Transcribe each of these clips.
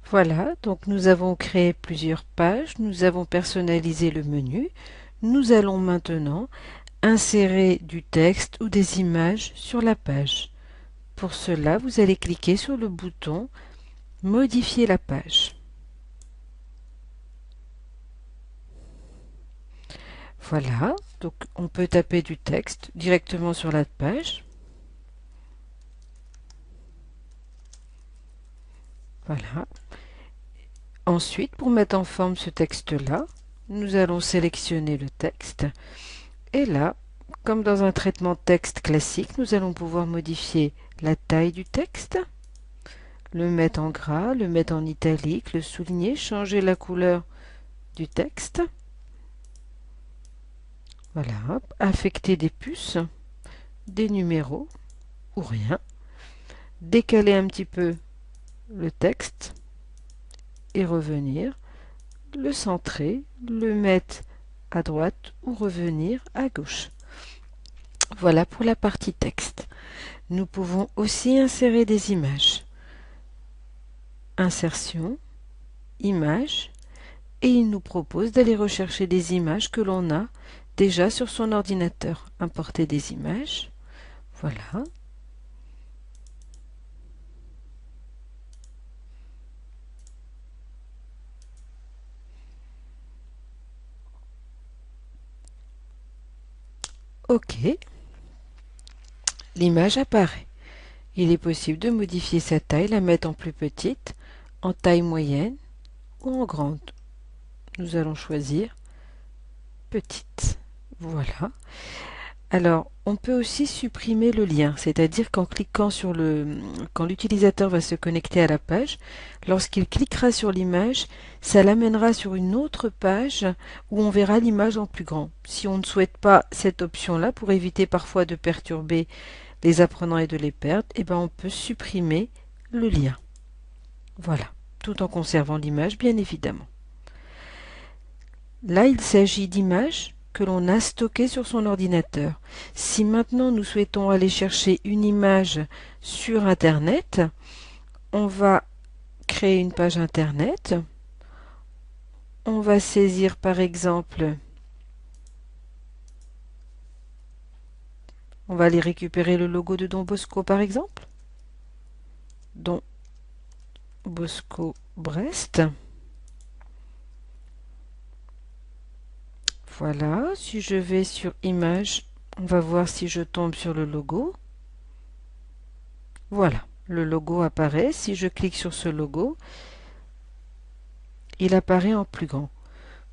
Voilà, donc nous avons créé plusieurs pages, nous avons personnalisé le menu. Nous allons maintenant insérer du texte ou des images sur la page. Pour cela, vous allez cliquer sur le bouton Modifier la page. Voilà, donc on peut taper du texte directement sur la page. Voilà. Ensuite, pour mettre en forme ce texte-là, nous allons sélectionner le texte. Et là, comme dans un traitement de texte classique, nous allons pouvoir modifier la taille du texte, le mettre en gras, le mettre en italique, le souligner, changer la couleur du texte. Voilà, affecter des puces, des numéros ou rien, décaler un petit peu le texte et revenir, le centrer, le mettre à droite ou revenir à gauche. Voilà pour la partie texte. Nous pouvons aussi insérer des images. Insertion, images, et il nous propose d'aller rechercher des images que l'on a déjà sur son ordinateur. Importer des images, voilà. OK, l'image apparaît. Il est possible de modifier sa taille, la mettre en plus petite, en taille moyenne ou en grande. Nous allons choisir petite. Voilà. Alors, on peut aussi supprimer le lien, c'est-à-dire qu'en cliquant sur quand l'utilisateur va se connecter à la page, lorsqu'il cliquera sur l'image, ça l'amènera sur une autre page où on verra l'image en plus grand. Si on ne souhaite pas cette option-là, pour éviter parfois de perturber les apprenants et de les perdre, eh ben on peut supprimer le lien. Voilà, tout en conservant l'image, bien évidemment. Là, il s'agit d'images que l'on a stockées sur son ordinateur. Si maintenant nous souhaitons aller chercher une image sur Internet, on va créer une page Internet. On va saisir par exemple, on va aller récupérer le logo de Don Bosco par exemple. Don Bosco Brest. Voilà, si je vais sur Images, on va voir si je tombe sur le logo. Voilà, le logo apparaît. Si je clique sur ce logo, il apparaît en plus grand.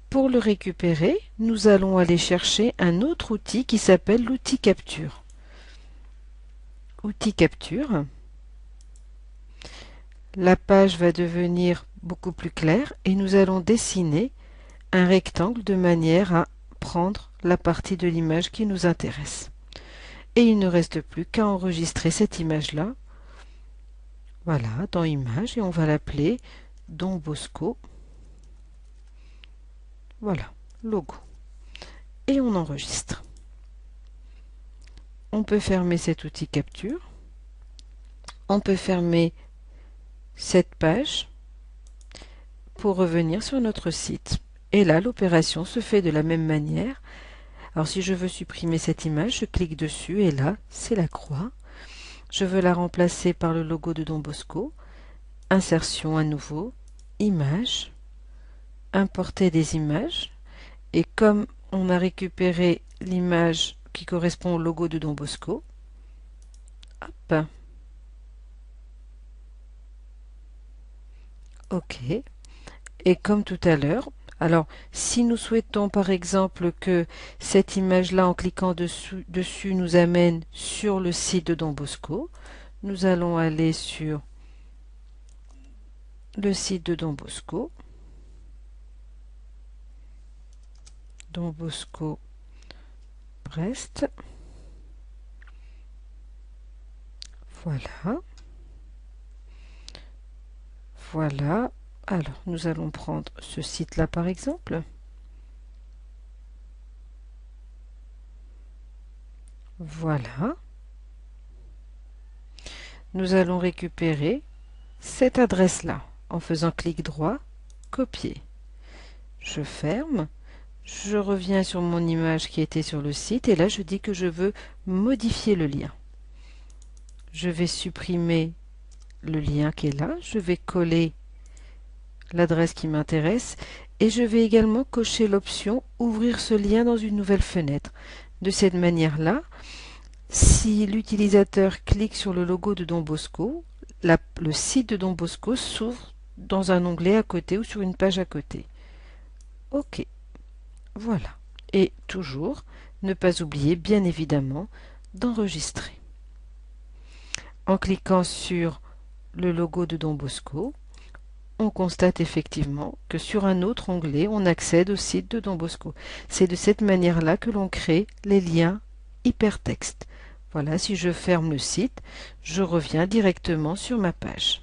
Pour le récupérer, nous allons aller chercher un autre outil qui s'appelle l'outil Capture. Outil Capture. La page va devenir beaucoup plus claire et nous allons dessiner un rectangle de manière à prendre la partie de l'image qui nous intéresse. Et il ne reste plus qu'à enregistrer cette image-là. Voilà, dans Images, et on va l'appeler Don Bosco. Voilà, logo. Et on enregistre. On peut fermer cet outil Capture. On peut fermer cette page pour revenir sur notre site. Et là, l'opération se fait de la même manière. Alors si je veux supprimer cette image, je clique dessus et là, c'est la croix. Je veux la remplacer par le logo de Don Bosco. Insertion à nouveau, Images, importer des images. Et comme on a récupéré l'image qui correspond au logo de Don Bosco, hop, OK. Et comme tout à l'heure, alors si nous souhaitons par exemple que cette image-là, en cliquant dessus, nous amène sur le site de Don Bosco, nous allons aller sur le site de Don Bosco, Don Bosco Brest. Voilà. Voilà. Alors, nous allons prendre ce site-là par exemple. Voilà. Nous allons récupérer cette adresse-là. en faisant clic droit, copier. Je ferme, je reviens sur mon image qui était sur le site et là je dis que je veux modifier le lien. Je vais supprimer le lien qui est là, je vais coller l'adresse qui m'intéresse et je vais également cocher l'option ouvrir ce lien dans une nouvelle fenêtre. De cette manière-là, si l'utilisateur clique sur le logo de Don Bosco, le site de Don Bosco s'ouvre dans un onglet à côté ou sur une page à côté. OK, voilà. Et toujours, ne pas oublier bien évidemment d'enregistrer. En cliquant sur le logo de Don Bosco, on constate effectivement que sur un autre onglet, on accède au site de Don Bosco. C'est de cette manière-là que l'on crée les liens hypertextes. Voilà, si je ferme le site, je reviens directement sur ma page.